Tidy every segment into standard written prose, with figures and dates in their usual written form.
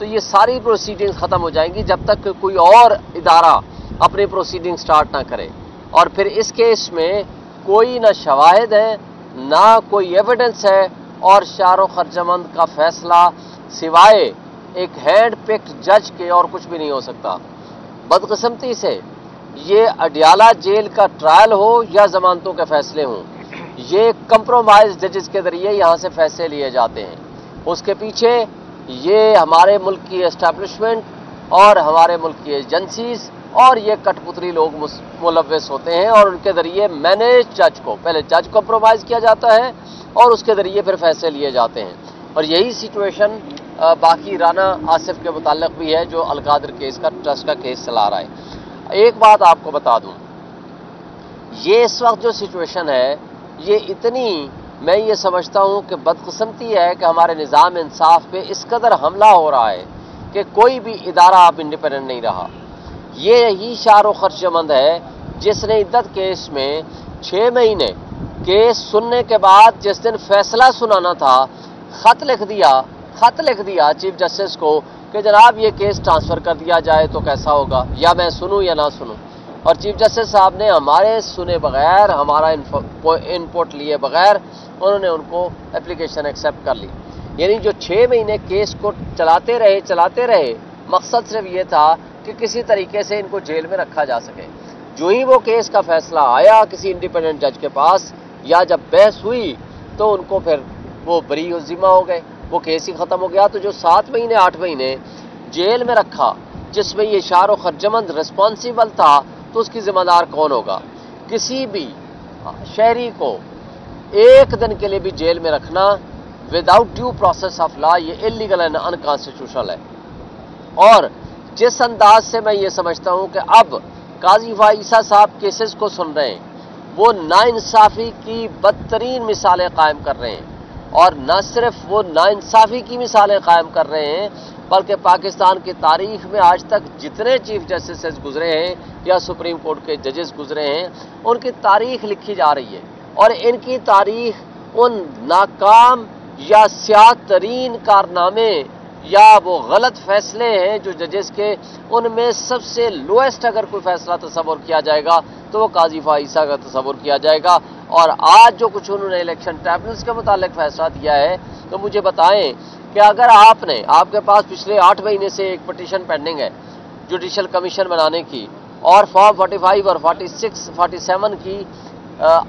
تو یہ ساری پروسیڈنگ ختم ہو جائیں گی جب تک کوئی اور ادارہ اپنی پروسیڈنگ سٹارٹ نہ کرے. اور پھر اس کیس میں کوئی نہ شواہد ہے نہ کوئی ایویڈنس ہے، اور شار و خرجمند کا فیصلہ سوائے ایک ہینڈ پکڈ جج کے اور کچھ بھی نہیں ہو سکتا. بدقسمتی سے یہ اڈیالہ جیل کا ٹرائل ہو یا ضمانتوں کے فیصلے ہوں، یہ کمپرومائز ججز کے ذریعے یہاں سے فیصلے لیے جاتے ہیں. اس کے پیچھے یہ ہمارے ملک کی اسٹیبلشمنٹ اور ہمارے ملک کی ایجنسیز اور یہ کٹ پتلی لوگ ملوث ہوتے ہیں، اور ان کے ذریعے مینیج جج کو، پہلے جج کمپرومائز کیا جاتا ہے اور اس کے ذریعے پھر فیصلے لیے جاتے ہیں. اور یہی سچویشن باقی رانا آصف کے متعلق بھی ہے جو القادر کیس کا ٹرسٹ کا کیس چلا رہا ہے. ایک بات آپ کو بتا دوں، یہ اس وقت جو سچویشن ہے یہ اتنی، میں یہ سمجھتا ہوں کہ بدقسمتی ہے کہ ہمارے نظام انصاف پہ اس قدر حملہ ہو رہا ہے کہ کوئی بھی ادارہ اب انڈیپینڈنٹ نہیں رہا. یہی شار و خرجمند ہے جس نے عدت کیس میں 6 مہینے کیس سننے کے بعد جس دن فیصلہ سنانا تھا خط لکھ دیا چیف جسٹس کو کہ جناب یہ کیس ٹرانسفر کر دیا جائے تو کیسا ہوگا، یا میں سنوں یا نہ سنوں. اور چیف جسٹس صاحب نے ہمارے سنے بغیر، ہمارا انپوٹ لیے بغیر انہوں نے ان کو اپلیکیشن ایکسیپٹ کر لی. یعنی جو 6 مہینے کیس کو چلاتے رہے مقصد صرف یہ تھا کہ کسی طریقے سے ان کو جیل میں رکھا جا سکے. جو ہی وہ کیس کا فیصلہ آیا کسی انڈیپینڈنٹ جج کے پاس یا جب بحث ہوئی تو ان کو پھر وہ بری و ذمہ ہو گئے، وہ کیس ہی ختم ہو گیا. تو جو 7 مہینے 8 مہینے جیل میں رکھا جس میں یہ شار و خرجمند رسپانسیبل تھا، تو اس کی ذمہ دار کون ہوگا؟ کسی بھی شہری کو ایک دن کے لیے بھی جیل میں رکھنا without due process of law یہ انلیگل اینڈ انکانسٹیٹیوشنل ہے. اور جس انداز سے میں یہ سمجھتا ہوں کہ اب قاضی فائیسہ صاحب کیسز کو سن رہے ہیں، وہ ناانصافی کی بدترین مثالیں قائم کر رہے ہیں. اور نہ صرف وہ ناانصافی کی مثالیں قائم کر رہے ہیں بلکہ پاکستان کی تاریخ میں آج تک جتنے چیف جسٹس گزرے ہیں یا سپریم کورٹ کے ججز گزرے ہیں ان کی تاریخ لکھی جا رہی ہے. اور ان کی تاریخ ان ناکام یا سیاہ ترین کارنامے یا وہ غلط فیصلے ہیں جو ججز کے، ان میں سب سے لوئسٹ اگر کوئی فیصلہ تصور کیا جائے گا تو وہ قاضی فائیسہ کا تصور کیا جائے گا. اور آج جو کچھ انہوں نے الیکشن ٹریبونلز کے متعلق فیصلہ دیا ہے تو مجھے بتائیں کہ اگر آپ کے پاس پچھلے 8 مہینے سے ایک پٹیشن پینڈنگ ہے جوڈیشل کمیشن بنانے کی اور فارم 45 اور 46 47 کی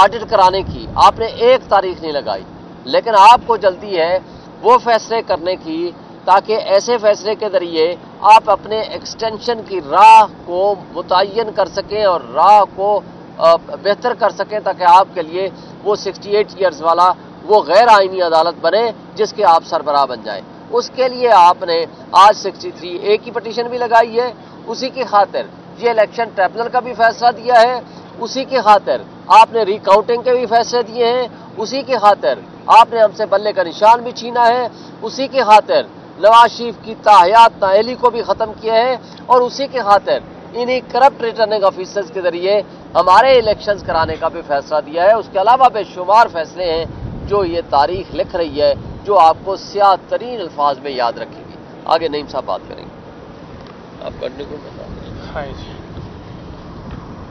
آڈٹ کرانے کی، آپ نے ایک تاریخ نہیں لگائی، لیکن آپ کو جلدی ہے وہ فیصلے کرنے کی تاکہ ایسے فیصلے کے ذریعے آپ اپنے ایکسٹینشن کی راہ کو متعین کر سکیں اور راہ کو بہتر کر سکیں تاکہ آپ کے لیے وہ 68 ایئرز والا وہ غیر آئینی عدالت بنے جس کے آپ سربراہ بن جائیں. اس کے لیے آپ نے آج 63A کی پٹیشن بھی لگائی ہے. اسی کی خاطر یہ الیکشن ٹریبونل کا بھی فیصلہ دیا ہے، اسی کی خاطر آپ نے ریکاؤنٹنگ کے بھی فیصلے دیے ہیں، اسی کی خاطر آپ نے ہم سے بلے کا نشان بھی چھینا ہے، اسی کی خاطر نواز شریف کی تاحیات نااہلی کو بھی ختم کیا ہے، اور اسی کی خاطر انہی کرپٹ ریٹرننگ آفیسرز کے ذریعے ہمارے الیکشنز کرانے کا بھی فیصلہ دیا ہے. اس کے علاوہ بے شمار فیصلے ہیں جو یہ تاریخ لکھ رہی ہے جو آپ کو سیاہ ترین الفاظ میں یاد رکھے گی. آگے نعیم صاحب بات کریں گے. آپ کرنے کو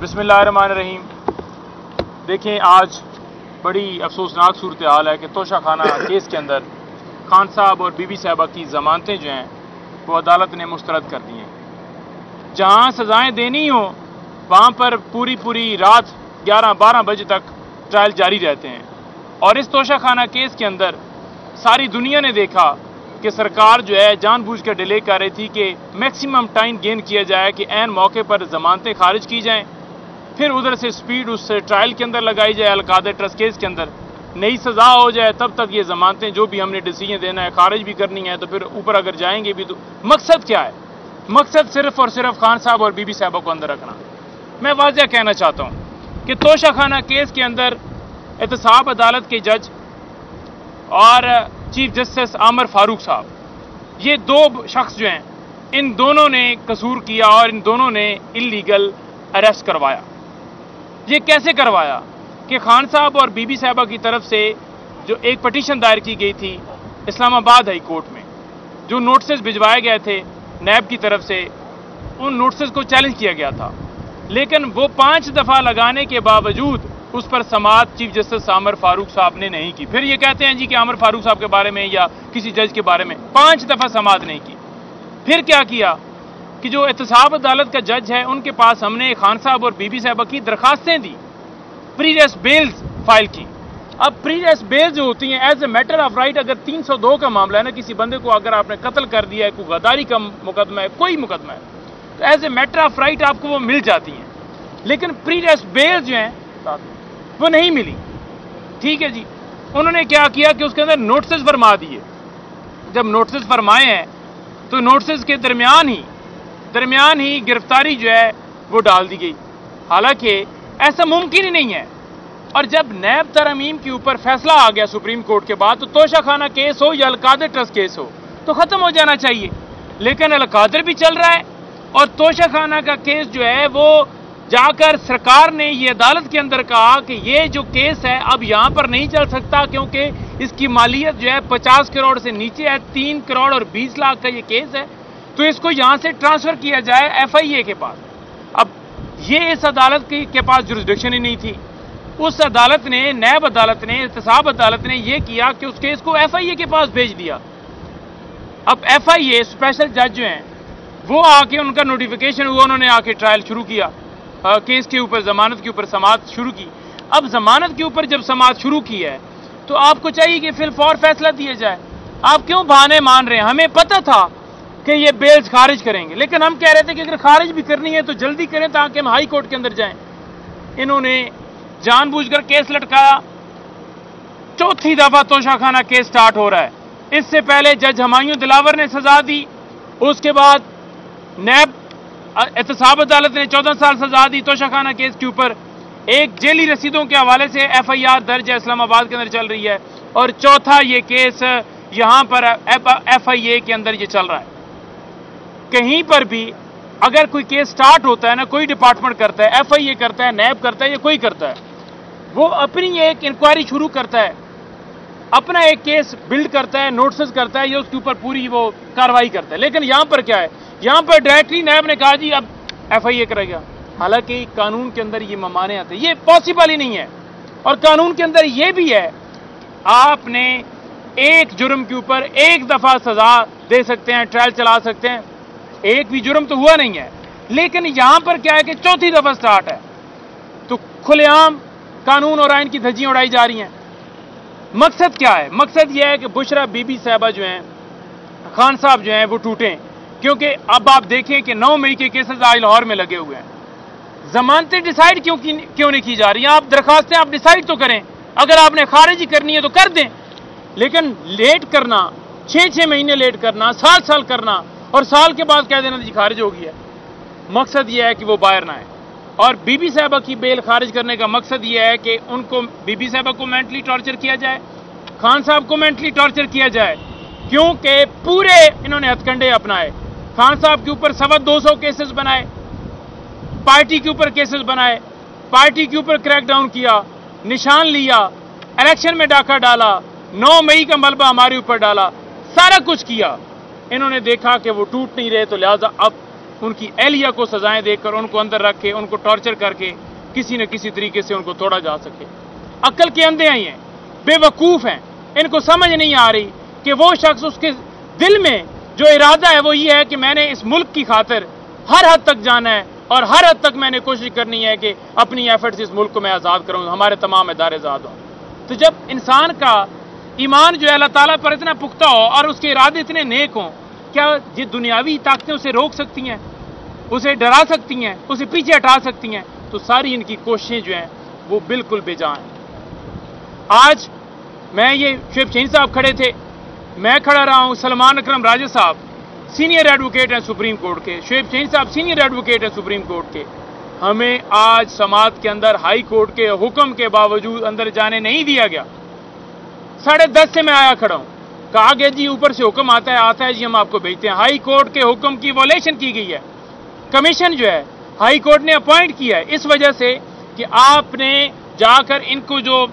بسم اللہ الرحمن الرحیم. دیکھیں آج بڑی افسوسناک صورتحال ہے کہ توشہ خانہ کیس کے اندر خان صاحب اور بی بی صاحبہ کی ضمانتیں جو ہیں وہ عدالت نے مسترد کر دی ہیں. جہاں سزائیں دینی ہوں وہاں پر پوری رات 11-12 بجے تک ٹرائل جاری رہتے ہیں. اور اس توشہ خانہ کیس کے اندر ساری دنیا نے دیکھا کہ سرکار جو ہے جان بوجھ کر ڈیلے کر رہی تھی کہ میکسیمم ٹائم گین کیا جائے کہ عین موقع پر ضمانتیں خارج کی جائیں، پھر ادھر سے سپیڈ اس سے ٹرائل کے اندر لگائی جائے القادر ٹرسٹ کیس کے اندر، نئی سزا ہو جائے تب تک یہ ضمانتیں جو بھی ہم نے ڈیسیجن دینا ہے خارج بھی کرنی ہے، تو پھر اوپر اگر جائیں گے بھی تو مقصد کیا ہے؟ مقصد صرف اور صرف خان صاحب اور بی بی صاحبہ کو اندر رکھنا. میں واضح کہنا چاہتا ہوں کہ توشہ خانہ کیس کے اندر احتساب عدالت کے جج اور چیف جسٹس عامر فاروق صاحب، یہ دو شخص جو ہیں ان دونوں نے قصور کیا اور ان دونوں نے انلیگل اریسٹ کروایا. یہ کیسے کروایا کہ خان صاحب اور بی بی صاحبہ کی طرف سے جو ایک پٹیشن دائر کی گئی تھی اسلام آباد ہائی کورٹ میں، جو نوٹسز بھجوائے گئے تھے نیب کی طرف سے ان نوٹسز کو چیلنج کیا گیا تھا، لیکن وہ 5 دفعہ لگانے کے باوجود اس پر سماعت چیف جسٹس عامر فاروق صاحب نے نہیں کی۔ پھر یہ کہتے ہیں جی کہ عامر فاروق صاحب کے بارے میں یا کسی جج کے بارے میں 5 دفعہ سماعت نہیں کی۔ پھر کیا کیا کہ جو احتساب عدالت کا جج ہے ان کے پاس ہم نے خان صاحب اور بی بی صاحبہ کی درخواستیں دی، پریریس بیلز فائل کی۔ اب پریریس بیلز جو ہوتی ہیں as a matter of right, اگر 302 کا معاملہ ہے نا، کسی بندے کو اگر آپ نے قتل کر دیا ہے، کوئی غداری کا مقدمہ ہے، کوئی مقدمہ ہے، تو as a matter of right آپ کو وہ مل جاتی ہیں، لیکن پریریس بیلز جو ہیں وہ نہیں ملی۔ ٹھیک ہے جی، انہوں نے کیا کیا کہ اس کے اندر نوٹسز فرما دیے۔ جب نوٹسز فرمائے ہیں تو نوٹسز کے درمیان ہی گرفتاری جو ہے وہ ڈال دی گئی، حالانکہ ایسا ممکن ہی نہیں ہے۔ اور جب نیب ترمیم کے اوپر فیصلہ آ گیا سپریم کورٹ کے بعد، تو توشہ خانہ کیس ہو یا القادر ٹرسٹ کیس ہو تو ختم ہو جانا چاہیے، لیکن القادر بھی چل رہا ہے اور توشہ خانہ کا کیس جو ہے وہ جا کر سرکار نے یہ عدالت کے اندر کہا کہ یہ جو کیس ہے اب یہاں پر نہیں چل سکتا، کیونکہ اس کی مالیت جو ہے 50 کروڑ سے نیچے ہے، 3 کروڑ اور 20 لاکھ کا یہ کیس ہے، تو اس کو یہاں سے ٹرانسفر کیا جائے FIA کے پاس۔ اب یہ اس عدالت کے پاس جورسڈکشن ہی نہیں تھی، اس عدالت نے، نیب عدالت نے، احتساب عدالت نے یہ کیا کہ اس کیس کو FIA کے پاس بھیج دیا۔ اب FIA اسپیشل جج جو ہیں وہ آ کے ان کا نوٹیفیکیشن ہوا، انہوں نے آ کے ٹرائل شروع کیا، کیس کے اوپر ضمانت کے اوپر سماعت شروع کی۔ اب ضمانت کے اوپر جب سماعت شروع کی ہے تو آپ کو چاہیے کہ فی الفور فیصلہ دیا جائے۔ آپ کیوں بہانے مان رہے ہیں؟ ہمیں پتہ تھا کہ یہ بیلز خارج کریں گے، لیکن ہم کہہ رہے تھے کہ اگر خارج بھی کرنی ہے تو جلدی کریں تاکہ ہم ہائی کورٹ کے اندر جائیں۔ انہوں نے جان بوجھ کر کیس لٹکایا۔ 4تھی دفعہ توشہ خانہ کیس سٹارٹ ہو رہا ہے۔ اس سے پہلے جج ہمایوں دلاور نے سزا دی، اس کے بعد نیب احتساب عدالت نے 14 سال سزا دی توشہ خانہ کیس کے اوپر۔ ایک جیلی رسیدوں کے حوالے سے FIR درج ہے، اسلام آباد کے اندر چل رہی ہے، اور چوتھا یہ کیس یہاں پر FIA کے اندر یہ چل رہا ہے۔ کہیں پر بھی اگر کوئی کیس سٹارٹ ہوتا ہے نا، کوئی ڈپارٹمنٹ کرتا ہے، FIA کرتا ہے، نیب کرتا ہے یا کوئی کرتا ہے، وہ اپنی ایک انکوائری شروع کرتا ہے، اپنا ایک کیس بلڈ کرتا ہے، نوٹسز کرتا ہے یا اس کے اوپر پوری وہ کاروائی کرتا ہے۔ لیکن یہاں پر کیا ہے؟ یہاں پر ڈائریکٹلی نیب نے کہا جی اب FIA کرے گا، حالانکہ قانون کے اندر یہ ممانعت ہے، یہ پاسبل ہی نہیں ہے۔ اور قانون کے اندر یہ بھی ہے آپ نے ایک جرم کے اوپر ایک دفعہ سزا دے سکتے ہیں، ٹرائل چلا سکتے ہیں، ایک بھی جرم تو ہوا نہیں ہے، لیکن یہاں پر کیا ہے کہ 4تھی دفعہ سٹارٹ ہے، تو کھلے عام قانون اور آئین کی دھجیاں اڑائی جا رہی ہیں۔ مقصد کیا ہے؟ مقصد یہ ہے کہ بشرا بی بی صاحبہ جو ہیں، خان صاحب جو ہیں وہ ٹوٹیں، کیونکہ اب آپ دیکھیں کہ 9 مئی کے کیسز آج لاہور میں لگے ہوئے ہیں۔ ضمانتیں ڈیسائیڈ کیوں نہیں کی جا رہی ہیں؟ آپ درخواستیں آپ ڈیسائیڈ تو کریں، اگر آپ نے خارج ہی کرنی ہے تو کر دیں، لیکن لیٹ کرنا، 6 مہینے لیٹ کرنا، سال کرنا اور سال کے بعد کہہ دینا جی خارج ہو گئی ہے، مقصد یہ ہے کہ وہ باہر نہ آئے۔ اور بی بی صاحبہ کی بیل خارج کرنے کا مقصد یہ ہے کہ ان کو، بی بی صاحبہ کو مینٹلی ٹارچر کیا جائے، خان صاحب کو مینٹلی ٹارچر کیا جائے، کیونکہ پورے انہوں نے ہتھ کنڈے اپنائے۔ خان صاحب کے اوپر 250 کیسز بنائے، پارٹی کے اوپر کیسز بنائے، پارٹی کے اوپر کریک ڈاؤن کیا، نشان لیا، الیکشن میں ڈاکہ ڈالا، 9 مئی کا ملبہ ہمارے اوپر ڈالا، سارا کچھ کیا۔ انہوں نے دیکھا کہ وہ ٹوٹ نہیں رہے، تو لہٰذا اب ان کی اہلیہ کو سزائیں دے کر ان کو اندر رکھ کے ان کو ٹارچر کر کے کسی نہ کسی طریقے سے ان کو توڑا جا سکے۔ عقل کے اندھے ہیں، یہ بے وقوف ہیں، ان کو سمجھ نہیں آ رہی کہ وہ شخص، اس کے دل میں جو ارادہ ہے وہ یہ ہے کہ میں نے اس ملک کی خاطر ہر حد تک جانا ہے اور ہر حد تک میں نے کوشش کرنی ہے کہ اپنی ایفرٹ سے اس ملک کو میں آزاد کروں، ہمارے تمام ادارے آزاد ہوں۔ تو جب انسان کا ایمان جو ہے اللہ تعالیٰ پر اتنا پختہ ہو اور اس کے ارادے اتنے نیک ہوں، کیا یہ دنیاوی طاقتیں اسے روک سکتی ہیں، اسے ڈرا سکتی ہیں، اسے پیچھے ہٹا سکتی ہیں؟ تو ساری ان کی کوششیں جو ہیں وہ بالکل بے جان ہیں۔ آج میں یہ شعیب شہین صاحب کھڑے تھے، میں کھڑا رہا ہوں، سلمان اکرم راجہ صاحب سینئر ایڈوکیٹ ہیں سپریم کورٹ کے، شعیب شہین صاحب سینئر ایڈوکیٹ ہیں سپریم کورٹ کے، ہمیں آج سماعت کے اندر ہائی کورٹ کے حکم کے باوجود اندر جانے نہیں دیا گیا۔ 10:30 سے میں آیا کھڑا ہوں، کہا گیا جی اوپر سے حکم آتا ہے جی ہم آپ کو بھیجتے ہیں۔ ہائی کورٹ کے حکم کی وائلیشن کی گئی ہے، کمیشن جو ہے ہائی کورٹ نے اپوائنٹ کیا ہے اس وجہ سے کہ آپ نے جا کر ان کو جو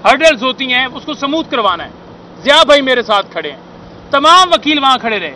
ہرڈلز ہوتی ہیں اس کو سموتھ کروانا ہے۔ ضیاء بھائی میرے ساتھ کھڑے ہیں، تمام وکیل وہاں کھڑے رہے،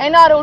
NRO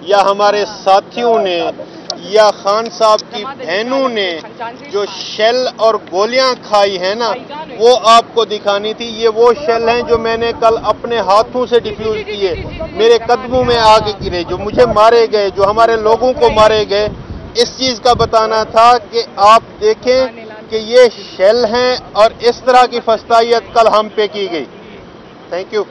یا ہمارے ساتھیوں نے یا خان صاحب کی بہنوں نے جو شیل اور گولیاں کھائی ہیں نا، وہ آپ کو دکھانی تھی۔ یہ وہ شیل ہیں جو میں نے کل اپنے ہاتھوں سے ڈیفیوز کیے، میرے قدموں میں آ کے گرے، جو مجھے مارے گئے، جو ہمارے لوگوں کو مارے گئے۔ اس چیز کا بتانا تھا کہ آپ دیکھیں کہ یہ شیل ہیں اور اس طرح کی فسطائیت کل ہم پہ کی گئی۔ Thank you.